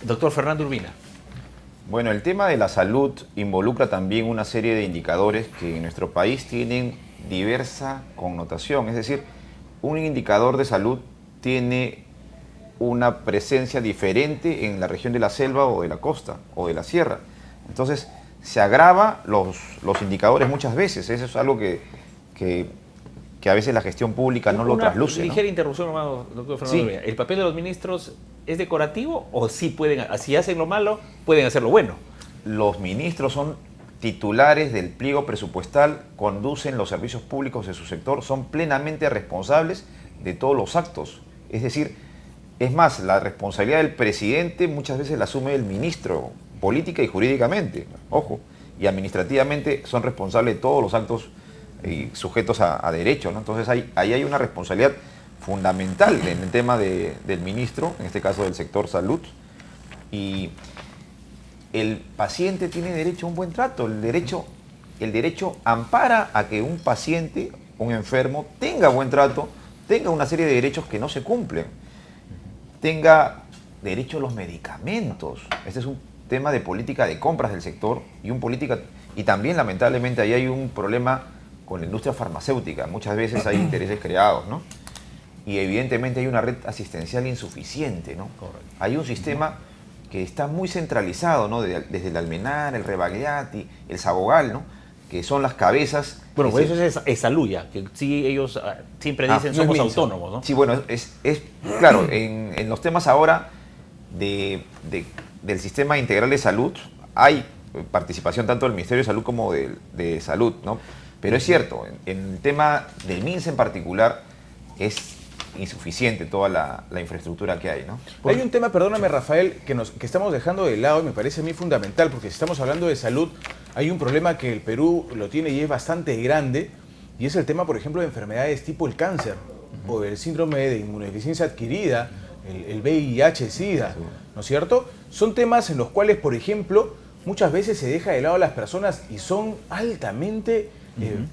Doctor Fernando Urbina. Bueno, el tema de la salud involucra también una serie de indicadores que en nuestro país tienen diversa connotación. Es decir, un indicador de salud tiene una presencia diferente en la región de la selva o de la costa o de la sierra. Entonces, se agrava los indicadores muchas veces. Eso es algo que a veces la gestión pública no lo trasluce, Una ligera ¿no? interrupción, hermano, doctor Fernando Sí. Urbina. ¿El papel de los ministros es decorativo o sí pueden, si hacen lo malo, pueden hacer lo bueno? Los ministros son titulares del pliego presupuestal, conducen los servicios públicos de su sector, son plenamente responsables de todos los actos. Es decir, es más, la responsabilidad del presidente muchas veces la asume el ministro, política y jurídicamente, ojo, y administrativamente son responsables de todos los actos sujetos a derecho, ¿no? Entonces ahí hay una responsabilidad fundamental en el tema del ministro, en este caso del sector salud, y el paciente tiene derecho a un buen trato. El derecho ampara a que un paciente, un enfermo, tenga buen trato, tenga una serie de derechos que no se cumplen, tenga derecho a los medicamentos. Este es un tema de política de compras del sector y también lamentablemente ahí hay un problema con la industria farmacéutica. Muchas veces hay intereses creados, ¿no? Y evidentemente hay una red asistencial insuficiente, ¿no? Correcto. Hay un sistema que está muy centralizado, ¿no? Desde el Almenar, el Rebagliati, el Sabogal, ¿no? Que son las cabezas. Bueno, pues eso es Saluya, que sí, ellos siempre dicen somos autónomos, ¿no? Sí, bueno, claro, en los temas ahora del sistema integral de salud hay participación tanto del Ministerio de Salud como de Salud, ¿no? Pero es cierto, en el tema del MINSA en particular es insuficiente toda la infraestructura que hay, ¿no? Hay un tema, perdóname Rafael, que estamos dejando de lado y me parece a mí fundamental, porque si estamos hablando de salud, hay un problema que el Perú lo tiene y es bastante grande, y es el tema, por ejemplo, de enfermedades tipo el cáncer, o el síndrome de inmunodeficiencia adquirida, el VIH-Sida, ¿no es cierto? Son temas en los cuales, por ejemplo, muchas veces se deja de lado a las personas y son altamente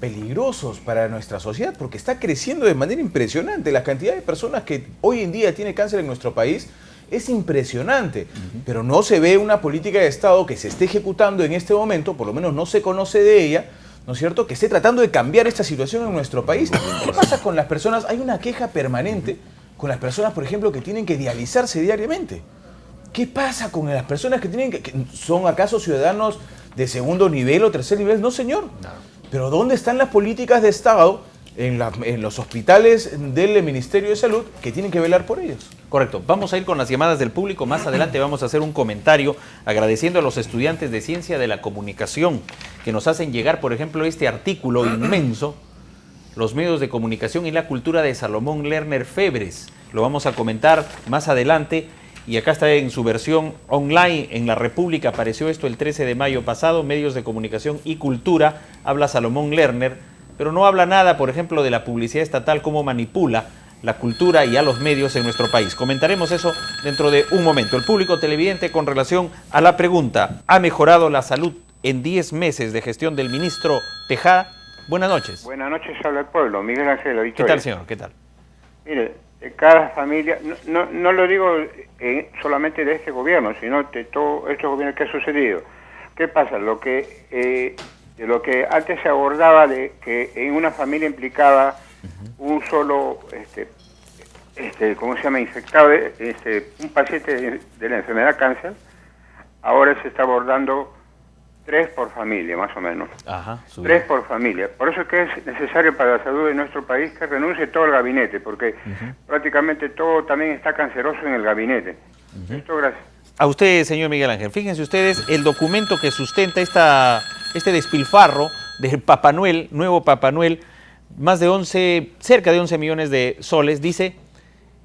peligrosos para nuestra sociedad, porque está creciendo de manera impresionante. La cantidad de personas que hoy en día tiene cáncer en nuestro país es impresionante, pero no se ve una política de Estado que se esté ejecutando en este momento, por lo menos no se conoce de ella, ¿no es cierto?, que esté tratando de cambiar esta situación en nuestro país. ¿Qué pasa con las personas? Hay una queja permanente con las personas, por ejemplo, que tienen que dializarse diariamente. ¿Qué pasa con las personas que tienen que son acaso ciudadanos de segundo nivel o tercer nivel? No, señor. No. Pero ¿dónde están las políticas de Estado en los hospitales del Ministerio de Salud que tienen que velar por ellos? Correcto. Vamos a ir con las llamadas del público. Más adelante vamos a hacer un comentario agradeciendo a los estudiantes de Ciencia de la Comunicación que nos hacen llegar, por ejemplo, este artículo inmenso, Los medios de comunicación y la cultura de Salomón Lerner Febres. Lo vamos a comentar más adelante. Y acá está en su versión online, en La República apareció esto el 13 de mayo pasado, medios de comunicación y cultura, habla Salomón Lerner, pero no habla nada, por ejemplo, de la publicidad estatal, cómo manipula la cultura y a los medios en nuestro país. Comentaremos eso dentro de un momento. El público televidente con relación a la pregunta, ¿ha mejorado la salud en 10 meses de gestión del ministro Tejada? Buenas noches. Buenas noches, habla el pueblo, Miguel Ángel Victoria. ¿Qué tal, señor? ¿Qué tal? Mire, cada familia, no lo digo solamente de este gobierno, sino de todo este gobierno que ha sucedido. ¿Qué pasa? Lo que antes se abordaba de que en una familia implicaba un solo, ¿cómo se llama? Infectado, un paciente de la enfermedad cáncer, ahora se está abordando 3 por familia, más o menos. Ajá, 3 por familia. Por eso es que es necesario para la salud de nuestro país que renuncie todo el gabinete, porque prácticamente todo también está canceroso en el gabinete. Esto, gracias. A usted, señor Miguel Ángel, fíjense ustedes el documento que sustenta este despilfarro del Papá Noel, nuevo Papá Noel, cerca de 11 millones de soles, dice: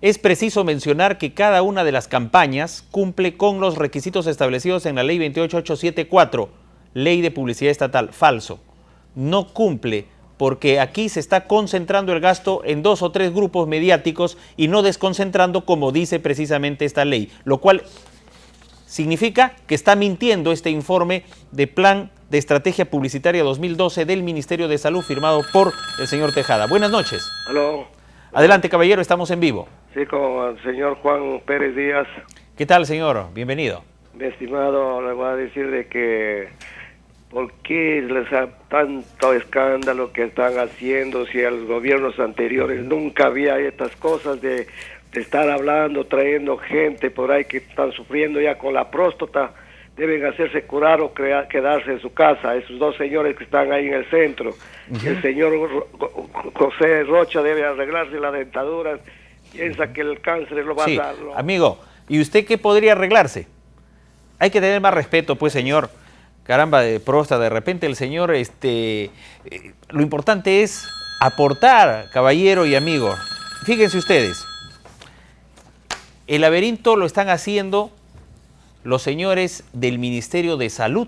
es preciso mencionar que cada una de las campañas cumple con los requisitos establecidos en la ley 28874, Ley de Publicidad Estatal. Falso. No cumple porque aquí se está concentrando el gasto en 2 o 3 grupos mediáticos y no desconcentrando como dice precisamente esta ley, lo cual significa que está mintiendo este informe de Plan de Estrategia Publicitaria 2012 del Ministerio de Salud firmado por el señor Tejada. Buenas noches. Aló. Adelante, caballero, estamos en vivo. Sí, con el señor Juan Pérez Díaz. ¿Qué tal, señor? Bienvenido. Mi estimado, le voy a decir de que ¿por qué les da tanto escándalo que están haciendo si a los gobiernos anteriores nunca había estas cosas de estar hablando, trayendo gente por ahí que están sufriendo ya con la próstata? Deben hacerse curar o quedarse en su casa. Esos dos señores que están ahí en el centro. El señor José Rocha debe arreglarse la dentadura. Piensa que el cáncer lo va a dar. Amigo, ¿y usted qué podría arreglarse? Hay que tener más respeto, pues, señor. Caramba, de próstata, de repente el señor, lo importante es aportar, caballero y amigo. Fíjense ustedes, el laberinto lo están haciendo los señores del Ministerio de Salud.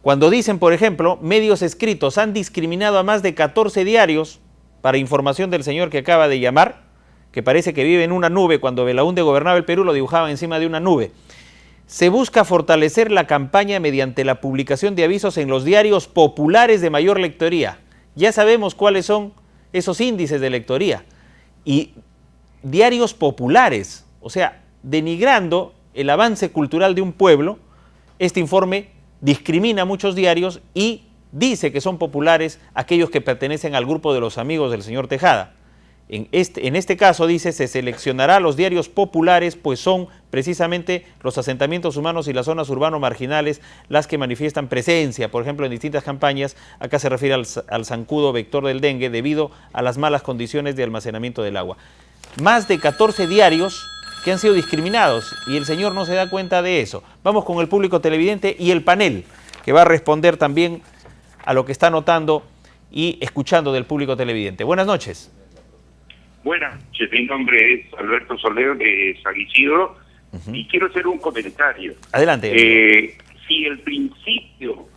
Cuando dicen, por ejemplo, medios escritos han discriminado a más de 14 diarios, para información del señor que acaba de llamar, que parece que vive en una nube, cuando Belaúnde gobernaba el Perú lo dibujaban encima de una nube. Se busca fortalecer la campaña mediante la publicación de avisos en los diarios populares de mayor lectoría. Ya sabemos cuáles son esos índices de lectoría. Y diarios populares, o sea, denigrando el avance cultural de un pueblo. Este informe discrimina a muchos diarios y dice que son populares aquellos que pertenecen al grupo de los amigos del señor Tejada. En este caso dice, se seleccionará los diarios populares, pues son precisamente los asentamientos humanos y las zonas urbano-marginales las que manifiestan presencia, por ejemplo, en distintas campañas. Acá se refiere al zancudo vector del dengue debido a las malas condiciones de almacenamiento del agua. Más de 14 diarios que han sido discriminados y el señor no se da cuenta de eso. Vamos con el público televidente y el panel, que va a responder también a lo que está notando y escuchando del público televidente. Buenas noches. Buenas noches, mi nombre es Alberto Soler de San Isidro y quiero hacer un comentario. Adelante. Si el principio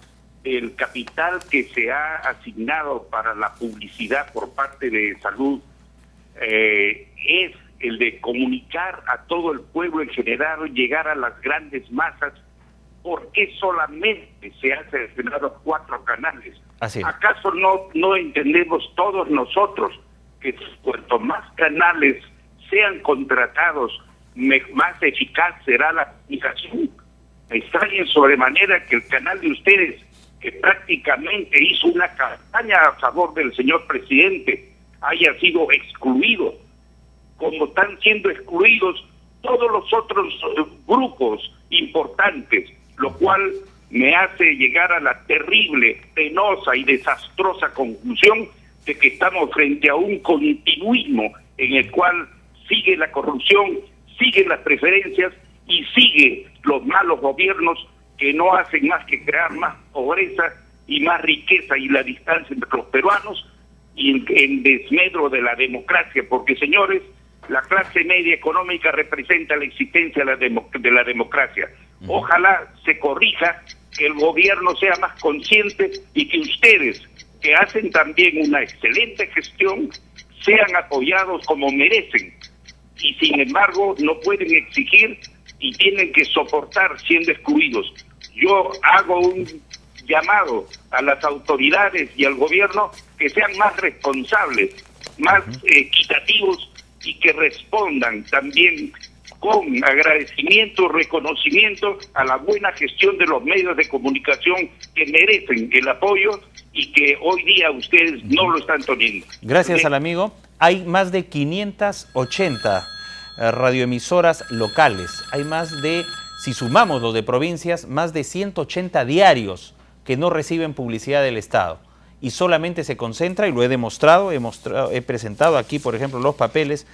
del capital que se ha asignado para la publicidad por parte de Salud es el de comunicar a todo el pueblo en general, llegar a las grandes masas, ¿por qué solamente se han seleccionado 4 canales? Así es. ¿Acaso no entendemos todos nosotros que cuanto más canales sean contratados, más eficaz será la comunicación? Me extraña sobremanera que el canal de ustedes, que prácticamente hizo una campaña a favor del señor presidente, haya sido excluido, como están siendo excluidos todos los otros grupos importantes, lo cual me hace llegar a la terrible, penosa y desastrosa conclusión de que estamos frente a un continuismo en el cual sigue la corrupción, siguen las preferencias y sigue los malos gobiernos que no hacen más que crear más pobreza y más riqueza y la distancia entre los peruanos y en desmedro de la democracia, porque señores, la clase media económica representa la existencia de la democracia. Ojalá se corrija, que el gobierno sea más consciente y que ustedes, que hacen también una excelente gestión, sean apoyados como merecen. Y sin embargo, no pueden exigir y tienen que soportar siendo excluidos. Yo hago un llamado a las autoridades y al gobierno que sean más responsables, más equitativos y que respondan también con agradecimiento, reconocimiento a la buena gestión de los medios de comunicación que merecen el apoyo y que hoy día ustedes no lo están teniendo. Gracias al amigo. Hay más de 580 radioemisoras locales. Hay más de, si sumamos los de provincias, más de 180 diarios que no reciben publicidad del Estado. Y solamente se concentra, y lo he demostrado, he presentado aquí, por ejemplo, los papeles,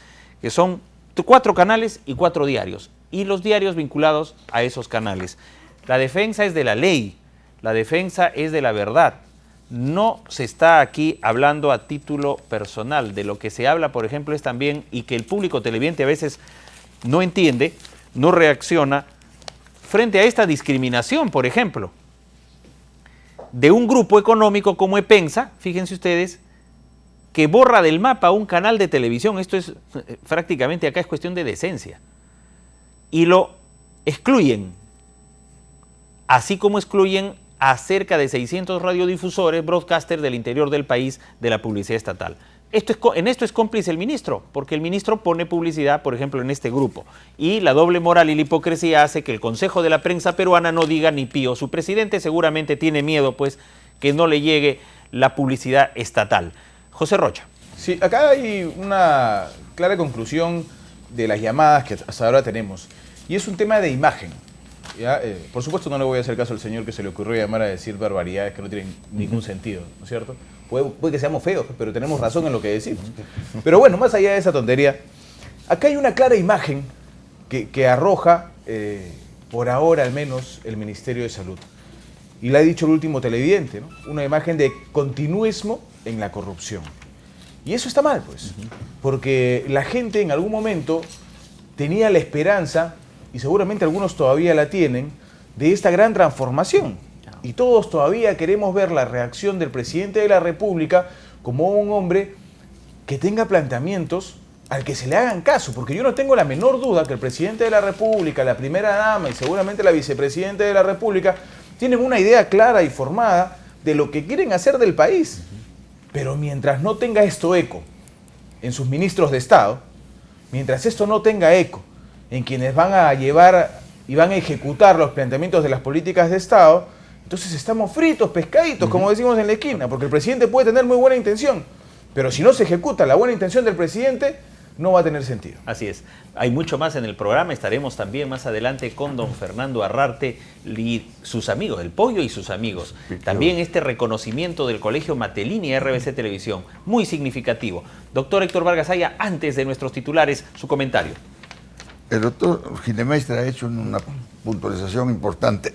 que son 4 canales y 4 diarios. Y los diarios vinculados a esos canales. La defensa es de la ley, la defensa es de la verdad. No se está aquí hablando a título personal. De lo que se habla, por ejemplo, es también, y que el público televidente a veces no entiende, no reacciona, frente a esta discriminación, por ejemplo, de un grupo económico como Epensa, fíjense ustedes, que borra del mapa un canal de televisión. Esto es prácticamente, acá es cuestión de decencia. Y lo excluyen, así como excluyen a cerca de 600 radiodifusores, broadcasters del interior del país de la publicidad estatal. en esto es cómplice el ministro, porque el ministro pone publicidad, por ejemplo, en este grupo. Y la doble moral y la hipocresía hace que el Consejo de la Prensa Peruana no diga ni pío. Su presidente seguramente tiene miedo, pues, que no le llegue la publicidad estatal. José Rocha. Sí, acá hay una clara conclusión de las llamadas que hasta ahora tenemos. Y es un tema de imagen. ¿Ya? Por supuesto no le voy a hacer caso al señor que se le ocurrió llamar a decir barbaridades que no tienen ningún sentido, ¿no es cierto? Puede que seamos feos, pero tenemos razón en lo que decimos. Pero bueno, más allá de esa tontería, acá hay una clara imagen que arroja, por ahora al menos, el Ministerio de Salud. Y la ha dicho el último televidente, ¿no? Una imagen de continuismo en la corrupción. Y eso está mal, pues, porque la gente en algún momento tenía la esperanza, y seguramente algunos todavía la tienen, de esta gran transformación. Y todos todavía queremos ver la reacción del presidente de la República como un hombre que tenga planteamientos al que se le hagan caso, porque yo no tengo la menor duda que el presidente de la República, la primera dama y seguramente la vicepresidenta de la República tienen una idea clara y formada de lo que quieren hacer del país. Pero mientras no tenga esto eco en sus ministros de Estado, mientras esto no tenga eco en quienes van a llevar y van a ejecutar los planteamientos de las políticas de Estado, entonces estamos fritos, pescaditos, como decimos en la esquina, porque el presidente puede tener muy buena intención, pero si no se ejecuta la buena intención del presidente, no va a tener sentido. Así es. Hay mucho más en el programa. Estaremos también más adelante con don Fernando Arrarte y sus amigos, el Pollo y sus amigos. También este reconocimiento del Colegio Matelini y RBC Televisión, muy significativo. Doctor Héctor Vargas Aya, antes de nuestros titulares, su comentario. El doctor Gildemeister ha hecho una puntualización importante,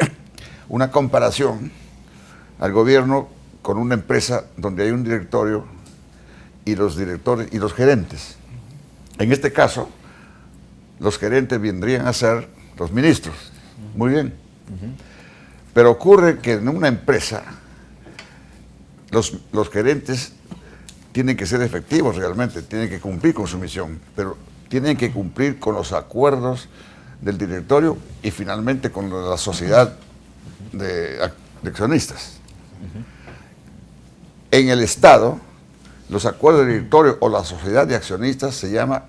una comparación al gobierno con una empresa donde hay un directorio y los directores y los gerentes. En este caso, los gerentes vendrían a ser los ministros. Muy bien. Pero ocurre que en una empresa los gerentes tienen que ser efectivos realmente, tienen que cumplir con su misión, pero tienen que cumplir con los acuerdos del directorio y finalmente con la sociedad de accionistas. En el Estado, los acuerdos de directorio o la sociedad de accionistas se llama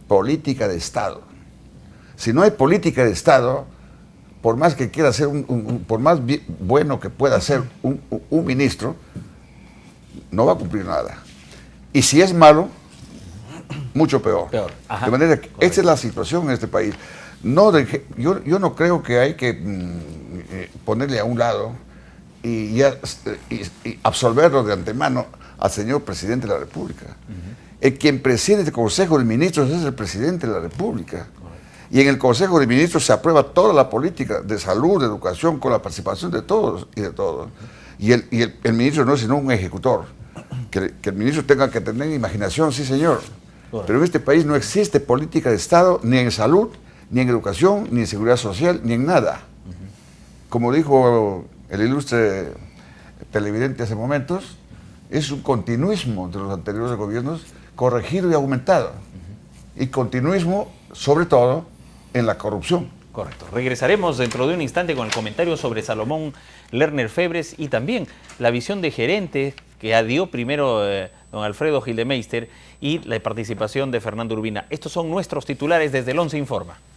política de Estado. Si no hay política de Estado, por más que quiera ser por más bueno que pueda ser un ministro, no va a cumplir nada. Y si es malo, mucho peor. De manera que esta es la situación en este país. Yo no creo que hay que ponerle a un lado y absolverlo de antemano al señor presidente de la República. El quien preside el Consejo de Ministros es el presidente de la República. Y en el Consejo de Ministros se aprueba toda la política de salud, de educación, con la participación de todos y de todos. Y el ministro no es sino un ejecutor. Que el ministro tenga que tener imaginación, sí señor. Pero en este país no existe política de Estado ni en salud, ni en educación, ni en seguridad social, ni en nada. Como dijo el ilustre televidente hace momentos, es un continuismo de los anteriores gobiernos corregido y aumentado. Y continuismo, sobre todo, en la corrupción. Correcto. Regresaremos dentro de un instante con el comentario sobre Salomón Lerner Febres y también la visión de gerente que dio primero don Alfredo Gildemeister y la participación de Fernando Urbina. Estos son nuestros titulares desde el 11 Informa.